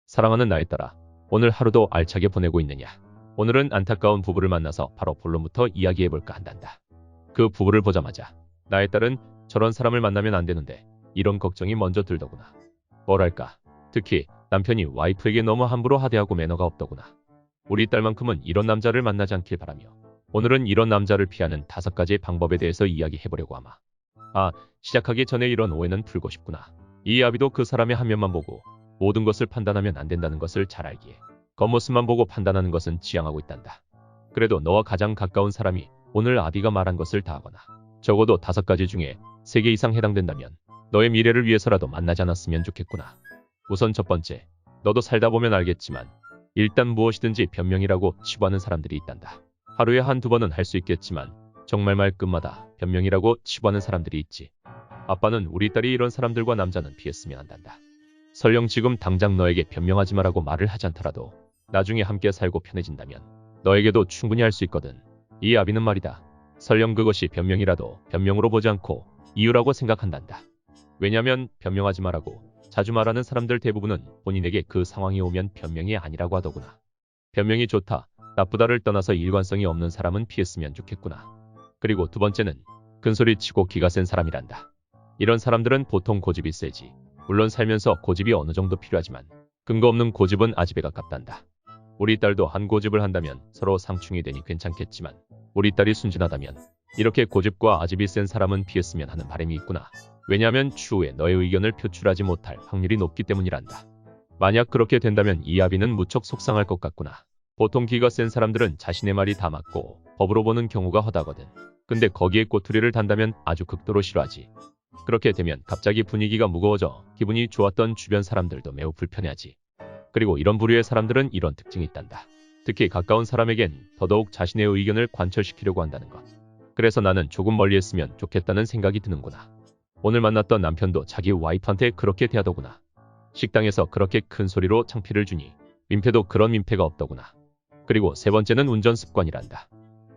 사랑하는 나에 따라 오늘 하루도 알차게 보내고 있느냐? 오늘은 안타까운 부부를 만나서 바로 본론부터 이야기해볼까 한단다. 그 부부를 보자마자 나의 딸은 저런 사람을 만나면 안 되는데 이런 걱정이 먼저 들더구나. 뭐랄까, 특히 남편이 와이프에게 너무 함부로 하대하고 매너가 없더구나. 우리 딸만큼은 이런 남자를 만나지 않길 바라며 오늘은 이런 남자를 피하는 5가지의 방법에 대해서 이야기해보려고 하마. 시작하기 전에 이런 오해는 풀고 싶구나. 이 아비도 그 사람의 한 면만 보고 모든 것을 판단하면 안 된다는 것을 잘 알기에 겉모습만 보고 판단하는 것은 지양하고 있단다. 그래도 너와 가장 가까운 사람이 오늘 아비가 말한 것을 다 하거나 적어도 5가지 중에 3개 이상 해당된다면 너의 미래를 위해서라도 만나지 않았으면 좋겠구나. 우선 첫 번째, 너도 살다 보면 알겠지만 일단 무엇이든지 변명이라고 치부하는 사람들이 있단다. 하루에 1~2번은 할 수 있겠지만 정말 말끝마다 변명이라고 치부하는 사람들이 있지. 아빠는 우리 딸이 이런 사람들과 남자는 피했으면 한단다. 설령 지금 당장 너에게 변명하지 마라고 말을 하지 않더라도 나중에 함께 살고 편해진다면 너에게도 충분히 할 수 있거든. 이 아비는 말이다. 설령 그것이 변명이라도 변명으로 보지 않고 이유라고 생각한단다. 왜냐면 변명하지 마라고 자주 말하는 사람들 대부분은 본인에게 그 상황이 오면 변명이 아니라고 하더구나. 변명이 좋다, 나쁘다를 떠나서 일관성이 없는 사람은 피했으면 좋겠구나. 그리고 두 번째는 큰소리치고 기가 센 사람이란다. 이런 사람들은 보통 고집이 세지. 물론 살면서 고집이 어느 정도 필요하지만 근거 없는 고집은 아집에 가깝단다. 우리 딸도 한 고집을 한다면 서로 상충이 되니 괜찮겠지만 우리 딸이 순진하다면 이렇게 고집과 아집이 센 사람은 피했으면 하는 바람이 있구나. 왜냐하면 추후에 너의 의견을 표출하지 못할 확률이 높기 때문이란다. 만약 그렇게 된다면 이 아비는 무척 속상할 것 같구나. 보통 기가 센 사람들은 자신의 말이 다 맞고 법으로 보는 경우가 허다거든. 근데 거기에 꼬투리를 단다면 아주 극도로 싫어하지. 그렇게 되면 갑자기 분위기가 무거워져 기분이 좋았던 주변 사람들도 매우 불편해하지. 그리고 이런 부류의 사람들은 이런 특징이 있단다. 특히 가까운 사람에겐 더더욱 자신의 의견을 관철시키려고 한다는 것. 그래서 나는 조금 멀리 했으면 좋겠다는 생각이 드는구나. 오늘 만났던 남편도 자기 와이프한테 그렇게 대하더구나. 식당에서 그렇게 큰 소리로 창피를 주니 민폐도 그런 민폐가 없더구나. 그리고 세 번째는 운전 습관이란다.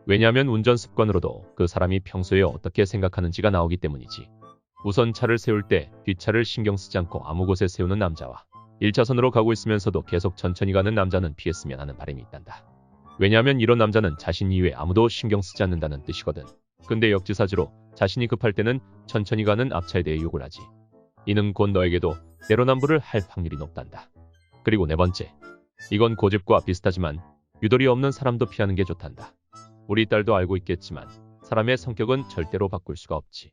왜냐하면 운전 습관으로도 그 사람이 평소에 어떻게 생각하는지가 나오기 때문이지. 우선 차를 세울 때 뒷차를 신경 쓰지 않고 아무 곳에 세우는 남자와 1차선으로 가고 있으면서도 계속 천천히 가는 남자는 피했으면 하는 바람이 있단다. 왜냐하면 이런 남자는 자신 이외에 아무도 신경 쓰지 않는다는 뜻이거든. 근데 역지사지로 자신이 급할 때는 천천히 가는 앞차에 대해 욕을 하지. 이는 곧 너에게도 내로남불을 할 확률이 높단다. 그리고 네 번째, 이건 고집과 비슷하지만 유도리 없는 사람도 피하는 게 좋단다. 우리 딸도 알고 있겠지만 사람의 성격은 절대로 바꿀 수가 없지.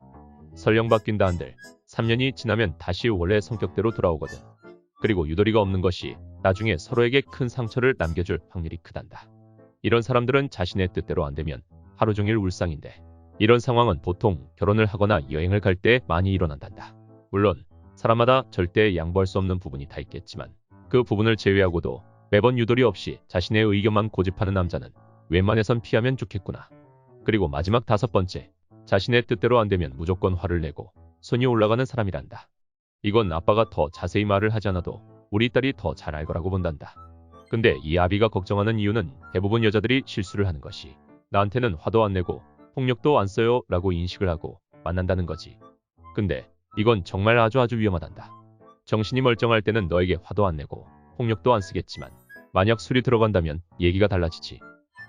설령 바뀐다 한들 3년이 지나면 다시 원래 성격대로 돌아오거든. 그리고 유도리가 없는 것이 나중에 서로에게 큰 상처를 남겨줄 확률이 크단다. 이런 사람들은 자신의 뜻대로 안 되면 하루 종일 울상인데 이런 상황은 보통 결혼을 하거나 여행을 갈 때 많이 일어난단다. 물론 사람마다 절대 양보할 수 없는 부분이 다 있겠지만 그 부분을 제외하고도 매번 유도리 없이 자신의 의견만 고집하는 남자는 웬만해선 피하면 좋겠구나. 그리고 마지막 5번째, 자신의 뜻대로 안 되면 무조건 화를 내고 손이 올라가는 사람이란다. 이건 아빠가 더 자세히 말을 하지 않아도 우리 딸이 더 잘 알 거라고 본단다. 근데 이 아비가 걱정하는 이유는 대부분 여자들이 실수를 하는 것이 나한테는 화도 안 내고 폭력도 안 써요 라고 인식을 하고 만난다는 거지. 근데 이건 정말 아주 위험하단다. 정신이 멀쩡할 때는 너에게 화도 안 내고 폭력도 안 쓰겠지만 만약 술이 들어간다면 얘기가 달라지지.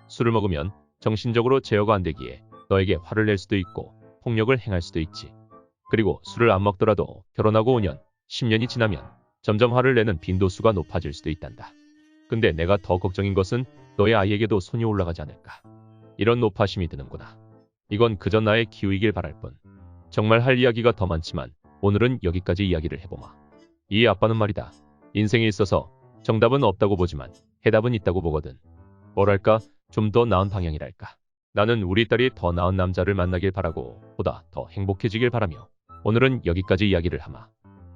술을 먹으면 정신적으로 제어가 안 되기에 너에게 화를 낼 수도 있고 폭력을 행할 수도 있지. 그리고 술을 안 먹더라도 결혼하고 5년, 10년이 지나면 점점 화를 내는 빈도수가 높아질 수도 있단다. 근데 내가 더 걱정인 것은 너의 아이에게도 손이 올라가지 않을까. 이런 노파심이 드는구나. 이건 그저 나의 기우이길 바랄 뿐. 정말 할 이야기가 더 많지만 오늘은 여기까지 이야기를 해보마. 이 아빠는 말이다. 인생에 있어서 정답은 없다고 보지만 해답은 있다고 보거든. 뭐랄까, 좀 더 나은 방향이랄까. 나는 우리 딸이 더 나은 남자를 만나길 바라고 보다 더 행복해지길 바라며 오늘은 여기까지 이야기를 하마.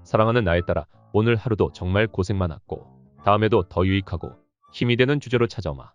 사랑하는 나에 따라 오늘 하루도 정말 고생 많았고 다음에도 더 유익하고 힘이 되는 주제로 찾아오마.